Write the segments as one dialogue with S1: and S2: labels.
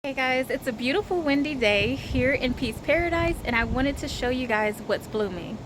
S1: Hey guys, it's a beautiful windy day here in Peace Paradise and I wanted to show you guys what's blooming.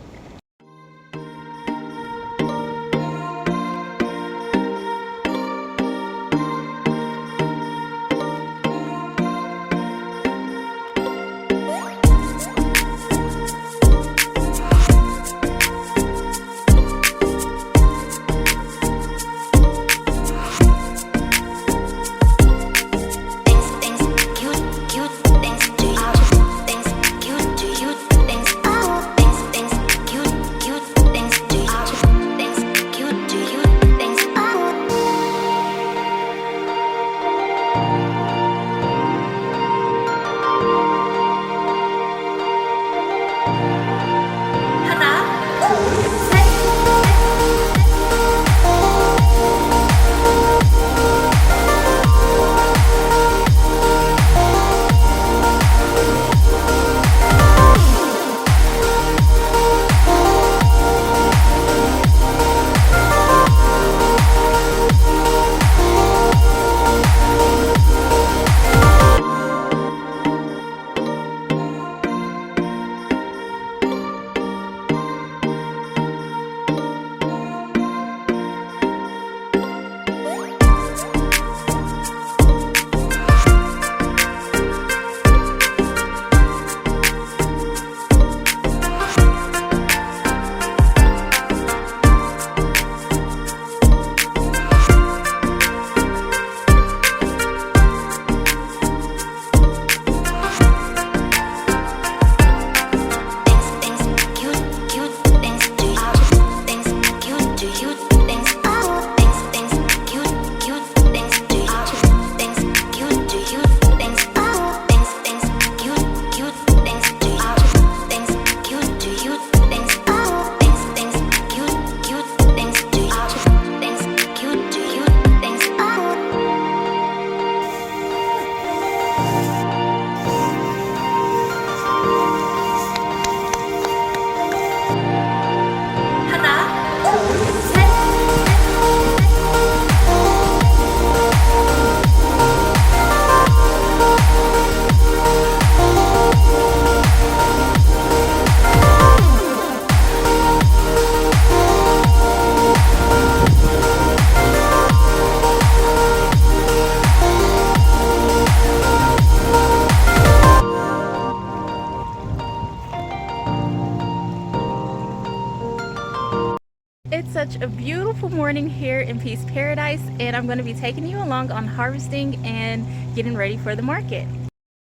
S1: It's such a beautiful morning here in Peace Paradise and I'm going to be taking you along on harvesting and getting ready for the market.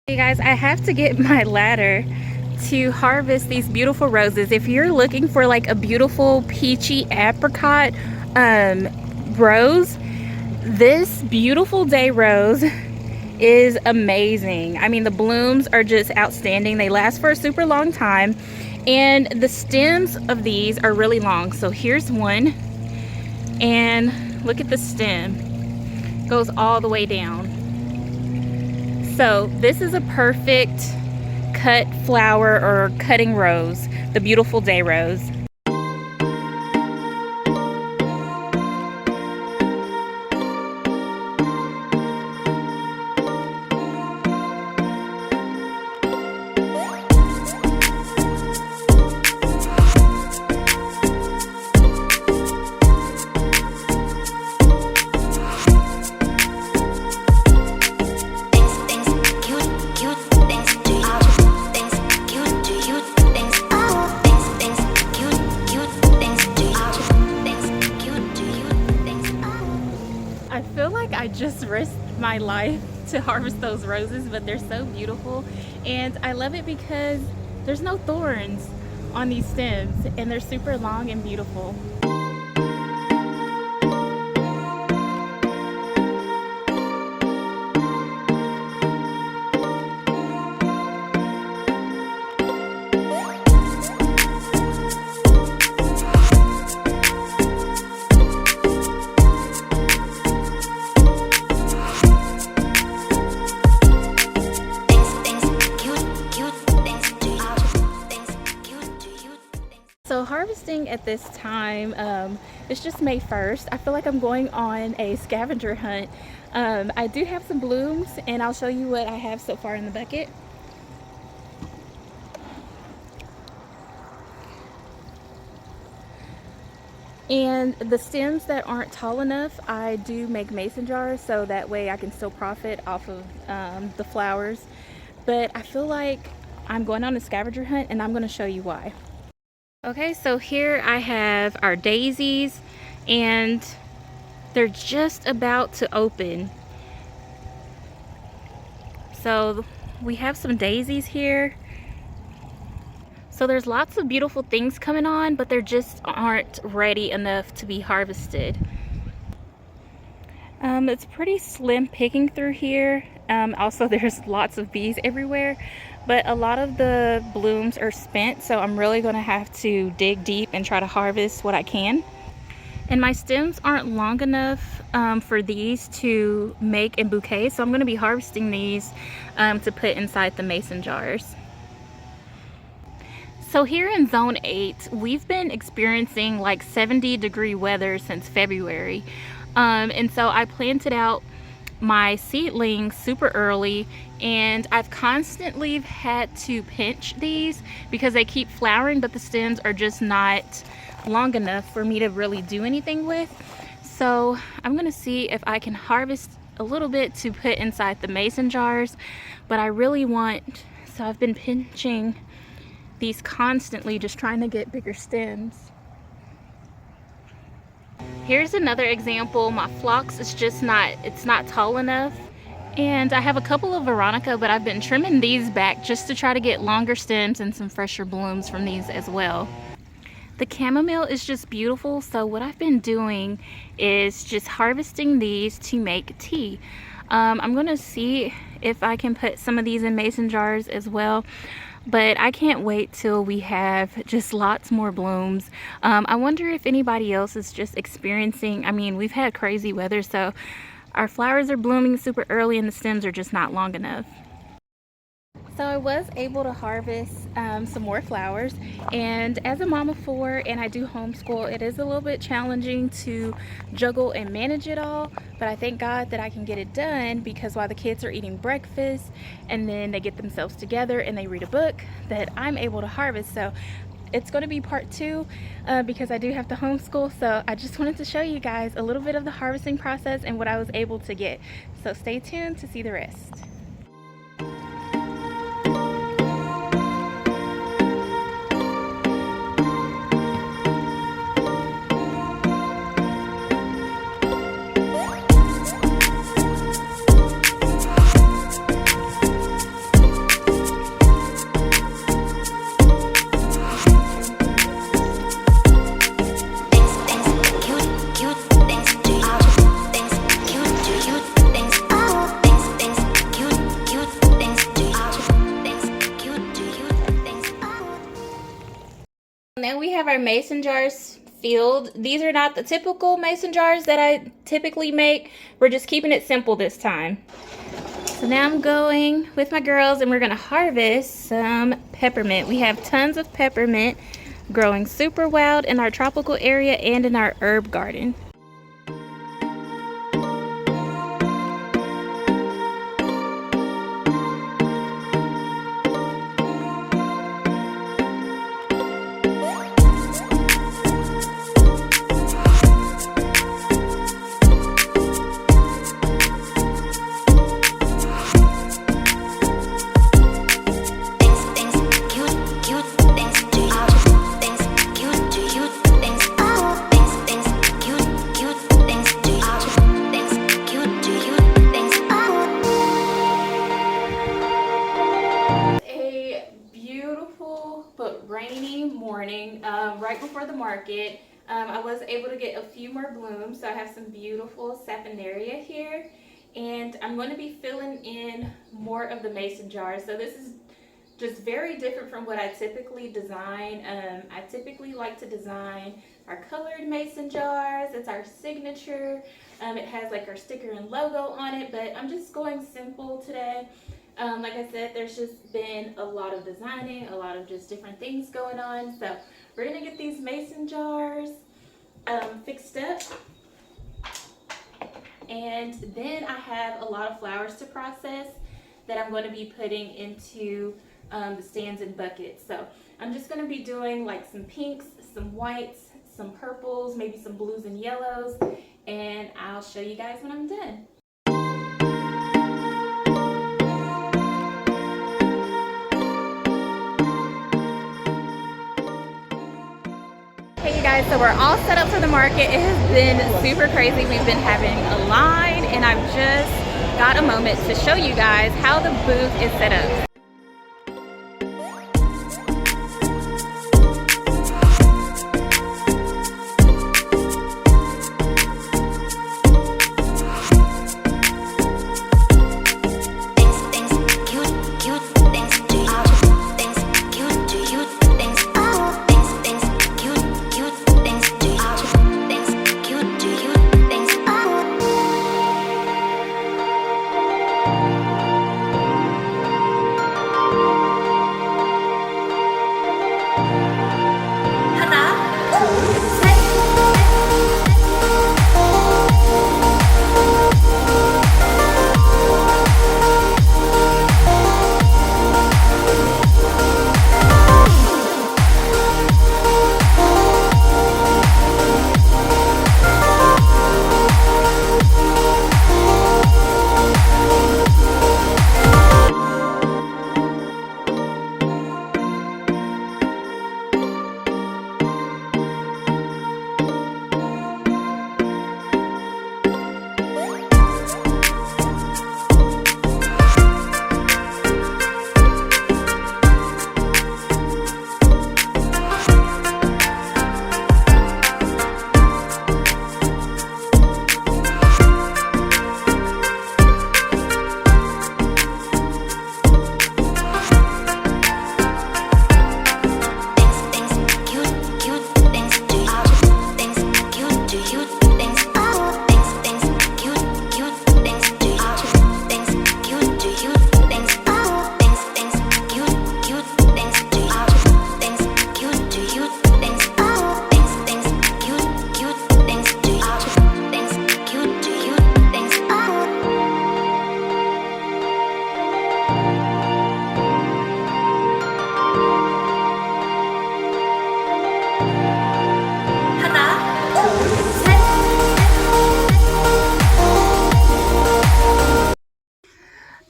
S1: Hey guys, I have to get my ladder to harvest these beautiful roses. If you're looking for like a beautiful peachy apricot rose, this beautiful day rose is amazing. I mean, the blooms are just outstanding. They last for a super long time. And the stems of these are really long. So here's one, and look at the stem. Goes all the way down. So this is a perfect cut flower or cutting rose, the beautiful day rose. I feel like I just risked my life to harvest those roses, but they're so beautiful and I love it because there's no thorns on these stems and they're super long and beautiful. harvesting at this time. It's just May 1st. I feel like I'm going on a scavenger hunt. I do have some blooms, and I'll show you what I have so far in the bucket. And the stems that aren't tall enough, I do make mason jars so that way I can still profit off of the flowers. But I feel like I'm going on a scavenger hunt, and I'm going to show you why. Okay, so here I have our daisies, and they're just about to open. So we have some daisies here. So there's lots of beautiful things coming on, but they just aren't ready enough to be harvested. It's pretty slim picking through here. Also, there's lots of bees everywhere, but a lot of the blooms are spent, so I'm really going to have to dig deep and try to harvest what I can. And my stems aren't long enough for these to make in bouquets, so I'm going to be harvesting these to put inside the mason jars. So here in Zone 8, we've been experiencing like 70-degree weather since February. And so I planted out my seedlings super early, and I've constantly had to pinch these because they keep flowering, but the stems are just not long enough for me to really do anything with. So I'm gonna see if I can harvest a little bit to put inside the mason jars, but I really want, so I've been pinching these constantly, just trying to get bigger stems. Here's another example. My phlox is just it's not tall enough. And I have a couple of veronica, but I've been trimming these back just to try to get longer stems and some fresher blooms from these as well. The chamomile is just beautiful, so what I've been doing is just harvesting these to make tea. I'm gonna see if I can put some of these in mason jars as well. But I can't wait till we have just lots more blooms. I wonder if anybody else is just experiencing, I mean, we've had crazy weather, so our flowers are blooming super early and the stems are just not long enough. So I was able to harvest some more flowers, and as a mom of 4 and I do homeschool, it is a little bit challenging to juggle and manage it all, but I thank God that I can get it done, because while the kids are eating breakfast and then they get themselves together and they read a book, that I'm able to harvest. So it's going to be part 2 because I do have to homeschool, so I just wanted to show you guys a little bit of the harvesting process and what I was able to get. So stay tuned to see the rest. Now we have our mason jars filled. These are not the typical mason jars that I typically make. We're just keeping it simple this time. So now I'm going with my girls and we're gonna harvest some peppermint. We have tons of peppermint growing super wild in our tropical area and in our herb garden. Rainy morning right before the market. I was able to get a few more blooms, so I have some beautiful saponaria here, and I'm going to be filling in more of the mason jars. So this is just very different from what I typically design. I typically like to design our colored mason jars. It's our signature. It has like our sticker and logo on it, but I'm just going simple today. Like I said, there's just been a lot of designing, a lot of just different things going on. So we're gonna get these mason jars fixed up. And then I have a lot of flowers to process that I'm going to be putting into the stands and buckets. So I'm just going to be doing like some pinks, some whites, some purples, maybe some blues and yellows, and I'll show you guys when I'm done. Hey you guys, so we're all set up for the market. It has been super crazy. We've been having a line, and I've just got a moment to show you guys how the booth is set up.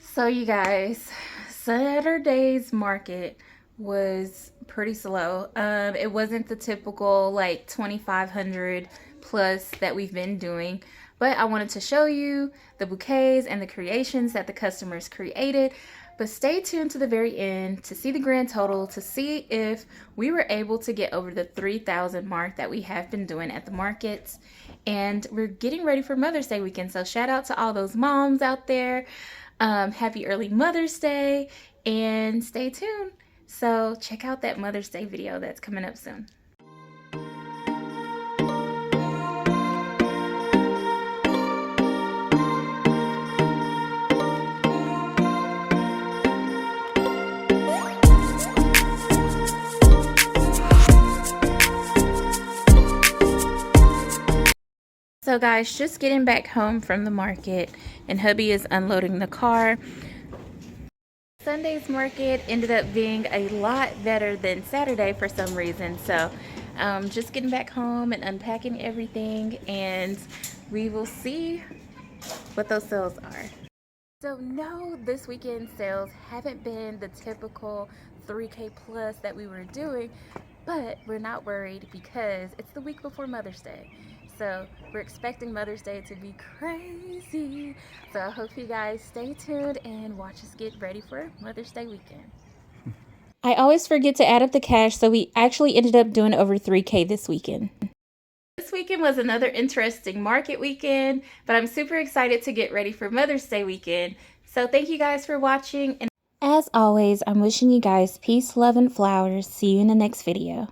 S1: So you guys, Saturday's market was pretty slow. It wasn't the typical like 2,500 plus that we've been doing, but I wanted to show you the bouquets and the creations that the customers created. But stay tuned to the very end to see the grand total, to see if we were able to get over the 3,000 mark that we have been doing at the markets. And we're getting ready for Mother's Day weekend, so shout out to all those moms out there. Happy early Mother's Day, and stay tuned. So check out that Mother's Day video that's coming up soon. So guys, just getting back home from the market, and hubby is unloading the car. Sunday's market ended up being a lot better than Saturday for some reason. So just getting back home and unpacking everything, and we will see what those sales are. So no, this weekend sales haven't been the typical 3K plus that we were doing, but we're not worried because it's the week before Mother's Day. So we're expecting Mother's Day to be crazy. So I hope you guys stay tuned and watch us get ready for Mother's Day weekend. I always forget to add up the cash, so we actually ended up doing over 3K this weekend. This weekend was another interesting market weekend, but I'm super excited to get ready for Mother's Day weekend. So thank you guys for watching. And as always, I'm wishing you guys peace, love, and flowers. See you in the next video.